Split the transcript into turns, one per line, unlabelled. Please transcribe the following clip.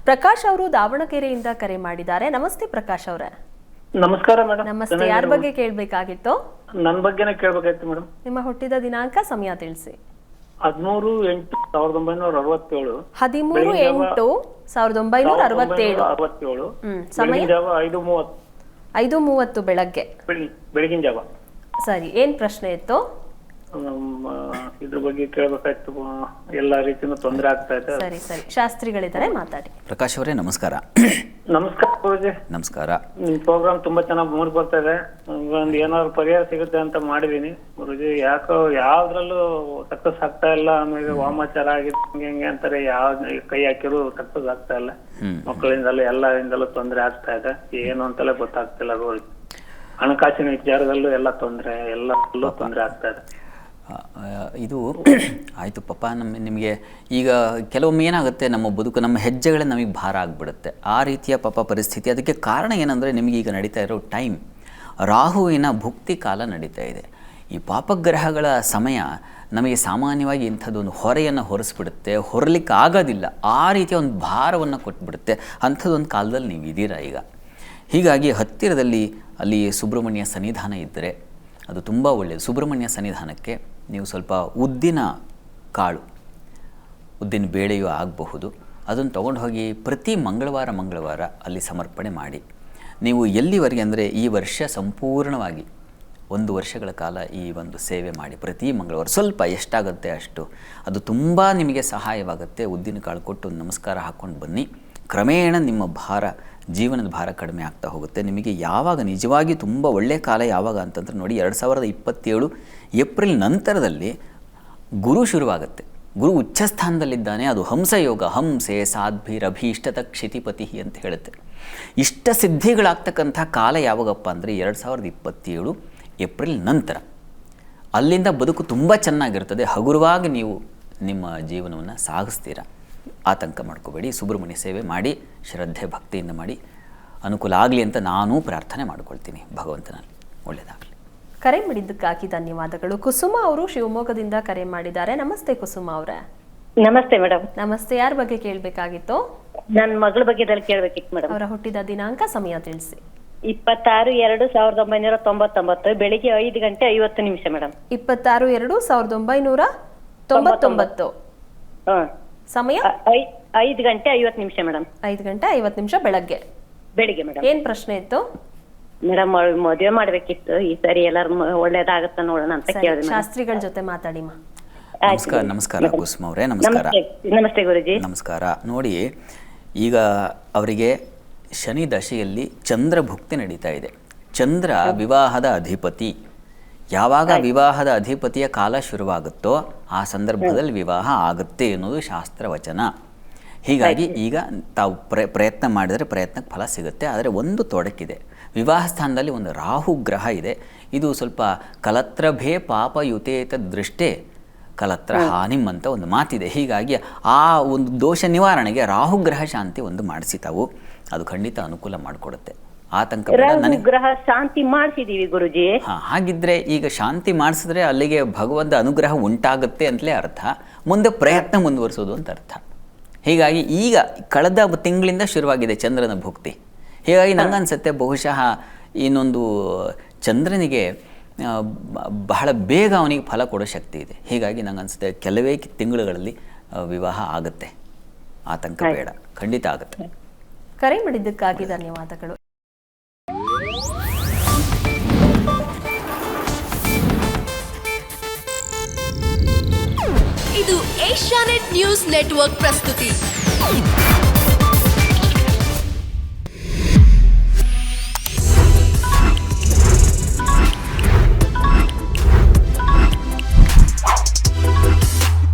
ಪ್ರಕಾಶ್ ಅವರು ದಾವಣಗೆರೆಯಿಂದ ಕರೆ ಮಾಡಿದ್ದಾರೆ. ನಮಸ್ತೆ ಪ್ರಕಾಶ್ ಅವರೇ.
ನಮಸ್ಕಾರ ಮೇಡಮ್.
ನಮಸ್ತೆ. ಯಾರ ಬಗ್ಗೆ ಕೇಳಬೇಕಾಗಿತ್ತು?
ನನ್ನ ಬಗ್ಗೆನೇ ಕೇಳಬೇಕಾಗಿತ್ತು ಮೇಡಮ್.
ನಿಮ್ಮ ಹುಟ್ಟಿದ ದಿನಾಂಕ, ಸಮಯ ತಿಳಿಸಿ.
13/8/1967.
13/8/1967. ಸಮಯ 5:30 ಬೆಳಗ್ಗೆ.
ಬೆಳಗಿನ ಜಾವ.
ಸರಿ, ಏನ್ ಪ್ರಶ್ನೆ ಇತ್ತು?
ಇದ್ರ ಬಗ್ಗೆ ಕೇಳಬೇಕಾಯ್ತು. ಎಲ್ಲಾ ರೀತಿಯಿಂದ ತೊಂದರೆ ಆಗ್ತಾ ಇದೆ.
ಸರಿ ಸರಿ, ಶಾಸ್ತ್ರಿಗಳಿದ್ದಾರೆ, ಮಾತಾಡಿ.
ಪ್ರಕಾಶ್ ಅವರೇ ನಮಸ್ಕಾರ.
ನಮಸ್ಕಾರ ಗುರುಜಿ.
ನಮಸ್ಕಾರ.
ನಿಮ್ ಪ್ರೋಗ್ರಾಮ್ ತುಂಬಾ ಚೆನ್ನಾಗಿ ಮೂಡಿ ಬರ್ತಾ ಇದೆ. ಒಂದ್ ಏನಾದ್ರು ಪರಿಹಾರ ಸಿಗುತ್ತೆ ಅಂತ ಮಾಡಿದೀನಿ ಗುರುಜಿ. ಯಾಕೋ ಯಾವ್ದ್ರಲ್ಲೂ ಸಕ್ಸಸ್ ಆಗ್ತಾ ಇಲ್ಲ. ಆಮೇಲೆ ವಾಮಾಚಾರ ಆಗಿದೆ, ಹಂಗೆ ಅಂತಾರೆ. ಯಾವ್ದ್ ಕೈ ಹಾಕಿದ್ರು ಸಕ್ಸಸ್ ಆಗ್ತಾ ಇಲ್ಲ. ಮಕ್ಕಳಿಂದಲೂ ಎಲ್ಲರಿಂದಲೂ ತೊಂದರೆ ಆಗ್ತಾ ಇದೆ. ಏನು ಅಂತಲೇ ಗೊತ್ತಾಗ್ತಿಲ್ಲ ಗುರುಜಿ. ಹಣಕಾಸಿನ ವಿಚಾರದಲ್ಲೂ ಎಲ್ಲ ತೊಂದರೆ, ಎಲ್ಲದಲ್ಲೂ ತೊಂದರೆ ಆಗ್ತಾ ಇದೆ.
ಇದು ಆಯಿತು ಪಾಪ. ನಿಮಗೆ ಈಗ ಕೆಲವೊಮ್ಮೆ ಏನಾಗುತ್ತೆ, ನಮ್ಮ ಬದುಕು, ನಮ್ಮ ಹೆಜ್ಜೆಗಳೇ ನಮಗೆ ಭಾರ ಆಗಿಬಿಡುತ್ತೆ. ಆ ರೀತಿಯ ಪಾಪ ಪರಿಸ್ಥಿತಿ. ಅದಕ್ಕೆ ಕಾರಣ ಏನಂದರೆ, ನಿಮಗೆ ಈಗ ನಡೀತಾ ಇರೋ ಟೈಮ್ ರಾಹುವಿನ ಭುಕ್ತಿ ಕಾಲ ನಡೀತಾ ಇದೆ. ಈ ಪಾಪಗ್ರಹಗಳ ಸಮಯ ನಮಗೆ ಸಾಮಾನ್ಯವಾಗಿ ಇಂಥದ್ದೊಂದು ಹೊರೆಯನ್ನು ಹೊರಿಸ್ಬಿಡುತ್ತೆ, ಹೊರಲಿಕ್ಕೆ ಆಗೋದಿಲ್ಲ. ಆ ರೀತಿಯ ಒಂದು ಭಾರವನ್ನು ಕೊಟ್ಬಿಡುತ್ತೆ. ಅಂಥದ್ದೊಂದು ಕಾಲದಲ್ಲಿ ನೀವು ಇದ್ದೀರಾ ಈಗ. ಹೀಗಾಗಿ ಹತ್ತಿರದಲ್ಲಿ ಅಲ್ಲಿ ಸುಬ್ರಹ್ಮಣ್ಯ ಸನ್ನಿಧಾನ ಇದ್ದರೆ ಅದು ತುಂಬ ಒಳ್ಳೆಯದು. ಸುಬ್ರಹ್ಮಣ್ಯ ಸನ್ನಿಧಾನಕ್ಕೆ ನೀವು ಸ್ವಲ್ಪ ಉದ್ದಿನ ಕಾಳು, ಉದ್ದಿನ ಬೇಳೆಯೂ ಆಗಬಹುದು, ಅದನ್ನು ತೊಗೊಂಡು ಹೋಗಿ ಪ್ರತಿ ಮಂಗಳವಾರ ಅಲ್ಲಿ ಸಮರ್ಪಣೆ ಮಾಡಿ. ನೀವು ಎಲ್ಲಿವರೆಗೆ ಅಂದರೆ, ಈ ವರ್ಷ ಸಂಪೂರ್ಣವಾಗಿ 1 ವರ್ಷಗಳ ಕಾಲ ಈ ಒಂದು ಸೇವೆ ಮಾಡಿ. ಪ್ರತಿ ಮಂಗಳವಾರ ಸ್ವಲ್ಪ ಎಷ್ಟಾಗುತ್ತೆ ಅಷ್ಟು, ಅದು ತುಂಬ ನಿಮಗೆ ಸಹಾಯವಾಗುತ್ತೆ. ಉದ್ದಿನ ಕಾಳು ಕೊಟ್ಟು ನಮಸ್ಕಾರ ಹಾಕ್ಕೊಂಡು ಬನ್ನಿ. ಕ್ರಮೇಣ ನಿಮ್ಮ ಭಾರ, ಜೀವನದ ಭಾರ ಕಡಿಮೆ ಆಗ್ತಾ ಹೋಗುತ್ತೆ. ನಿಮಗೆ ಯಾವಾಗ ನಿಜವಾಗಿ ತುಂಬ ಒಳ್ಳೆಯ ಕಾಲ ಯಾವಾಗ ಅಂತಂದ್ರೆ ನೋಡಿ, 2027 ಏಪ್ರಿಲ್ ನಂತರದಲ್ಲಿ ಗುರು ಶುರುವಾಗುತ್ತೆ. ಗುರು ಉಚ್ಚಸ್ಥಾನದಲ್ಲಿದ್ದಾನೆ. ಅದು ಹಂಸಯೋಗ. ಹಂಸೆ ಸಾಧ್ಭಿರಭೀಷ್ಟತ ಕ್ಷಿತಿಪತಿ ಅಂತ ಹೇಳುತ್ತೆ. ಇಷ್ಟ ಸಿದ್ಧಿಗಳಾಗ್ತಕ್ಕಂಥ ಕಾಲ ಯಾವಾಗಪ್ಪ ಅಂದರೆ 2027 ಏಪ್ರಿಲ್ ನಂತರ. ಅಲ್ಲಿಂದ ಬದುಕು ತುಂಬ ಚೆನ್ನಾಗಿರ್ತದೆ. ಹಗುರವಾಗಿ ನೀವು ನಿಮ್ಮ ಜೀವನವನ್ನು ಸಾಗಿಸ್ತೀರಾ. ಆತಂಕ ಮಾಡ್ಕೋಬೇಡಿ. ಸುಬ್ರಹ್ಮಣ್ಯ ಸೇವೆ ಮಾಡಿ, ಶ್ರದ್ಧೆ ಭಕ್ತಿಯಿಂದ ಮಾಡಿ. ಅನುಕೂಲ ಆಗಲಿ ಅಂತ ನಾನೂ ಪ್ರಾರ್ಥನೆ ಮಾಡ್ಕೊಳ್ತೀನಿ ಭಗವಂತನಲ್ಲಿ. ಒಳ್ಳೆಯದಾಗಲಿ.
ಕರೆ ಮಾಡಿದ್ದಕ್ಕಾಗಿ ಧನ್ಯವಾದಗಳು. ಕುಸುಮ ಅವರು ಶಿವಮೊಗ್ಗದಿಂದ ಕರೆ ಮಾಡಿದ್ದಾರೆ. ನಮಸ್ತೆ ಕುಸುಮ ಅವರೇ.
ನಮಸ್ತೆ ಮೇಡಮ್.
ನಮಸ್ತೆ. ಯಾರ ಬಗ್ಗೆ ಕೇಳಬೇಕಾಗಿತ್ತು?
ನನ್ನ ಮಗಳ ಬಗ್ಗೆ ಕೇಳಬೇಕಿತ್ತು ಮೇಡಮ್.
ಅವರ ಹುಟ್ಟಿದ ದಿನಾಂಕ, ಸಮಯ ತಿಳಿಸಿ.
26/2/1999 ಬೆಳಿಗ್ಗೆ 5:50 ಮೇಡಮ್.
26/2/1999. ಸಮಯ
5:50 ಮೇಡಮ್.
5:50 ಬೆಳಗ್ಗೆ
ಮೇಡಮ್.
ಏನ್ ಪ್ರಶ್ನೆ ಇತ್ತು
ಮೇಡಮ್? ಮದುವೆ ಮಾಡ್ಬೇಕಿತ್ತು. ಈ ಸರಿ ಎಲ್ಲಾರು ಒಳ್ಳೇದಾಗತ್ತ ನೋಡೋಣ ಅಂತ ಕೇಳಿದೆ.
ಶಾಸ್ತ್ರಿಗಳ ಜೊತೆ ಮಾತಾಡಿಮ್ಮ.
ನಮಸ್ಕಾರ ಕುಸುಮ ಅವರೇ. ನಮಸ್ಕಾರ.
ನಮಸ್ತೆ ಗುರುಜಿ.
ನಮಸ್ಕಾರ. ನೋಡಿ, ಈಗ ಅವರಿಗೆ ಶನಿ ದಶೆಯಲ್ಲಿ ಚಂದ್ರ ಭುಕ್ತಿ ನಡೀತಾ ಇದೆ. ಚಂದ್ರ ವಿವಾಹದ ಅಧಿಪತಿ. ಯಾವಾಗ ವಿವಾಹದ ಅಧಿಪತಿಯ ಕಾಲ ಶುರುವಾಗುತ್ತೋ ಆ ಸಂದರ್ಭದಲ್ಲಿ ವಿವಾಹ ಆಗುತ್ತೆ ಎನ್ನುವುದು ಶಾಸ್ತ್ರವಚನ. ಹೀಗಾಗಿ ಈಗ ತಾವು ಪ್ರಯತ್ನ ಮಾಡಿದರೆ ಪ್ರಯತ್ನಕ್ಕೆ ಫಲ ಸಿಗುತ್ತೆ. ಆದರೆ ಒಂದು ತೊಡಕಿದೆ. ವಿವಾಹ ಸ್ಥಾನದಲ್ಲಿ ಒಂದು ರಾಹು ಗ್ರಹ ಇದೆ. ಇದು ಸ್ವಲ್ಪ ಕಲತ್ರಭೇ ಪಾಪಯುತೇತ ದೃಷ್ಟೇ ಕಲತ್ರ ಹಾನಿಮ್ ಅಂತ ಒಂದು ಮಾತಿದೆ. ಹೀಗಾಗಿ ಆ ಒಂದು ದೋಷ ನಿವಾರಣೆಗೆ ರಾಹುಗ್ರಹ ಶಾಂತಿ ಒಂದು ಮಾಡಿಸಿ ತಾವು, ಅದು ಖಂಡಿತ ಅನುಕೂಲ ಮಾಡಿಕೊಡುತ್ತೆ. ಆತಂಕ
ಗ್ರಹ ಶಾಂತಿ ಮಾಡಿಸಿದೀವಿ ಗುರುಜಿ.
ಹಾಗಿದ್ರೆ ಈಗ ಶಾಂತಿ ಮಾಡಿಸಿದ್ರೆ ಅಲ್ಲಿಗೆ ಭಗವಂತ ಅನುಗ್ರಹ ಉಂಟಾಗುತ್ತೆ ಅಂತಲೇ ಅರ್ಥ. ಮುಂದೆ ಪ್ರಯತ್ನ ಮುಂದುವರಿಸೋದು ಅಂತ ಅರ್ಥ. ಹೀಗಾಗಿ ಈಗ ಕಳೆದ ತಿಂಗಳಿಂದ ಶುರುವಾಗಿದೆ ಚಂದ್ರನ ಭುಕ್ತಿ. ಹೀಗಾಗಿ ನಂಗನ್ಸುತ್ತೆ ಬಹುಶಃ ಇನ್ನೊಂದು ಚಂದ್ರನಿಗೆ ಬಹಳ ಬೇಗ ಅವನಿಗೆ ಫಲ ಕೊಡೋ ಶಕ್ತಿ ಇದೆ. ಹೀಗಾಗಿ ನಂಗನ್ಸುತ್ತೆ ಕೆಲವೇ ತಿಂಗಳುಗಳಲ್ಲಿ ವಿವಾಹ ಆಗುತ್ತೆ. ಆತಂಕ ಬೇಡ, ಖಂಡಿತ ಆಗುತ್ತೆ.
ಕರೆ ಮಾಡಿದ್ದಕ್ಕಾಗಿ ಧನ್ಯವಾದಗಳು.
ಇದು ಏಷ್ಯಾನೆಟ್ ನ್ಯೂಸ್ ನೆಟ್ವರ್ಕ್ ಪ್ರಸ್ತುತಿ.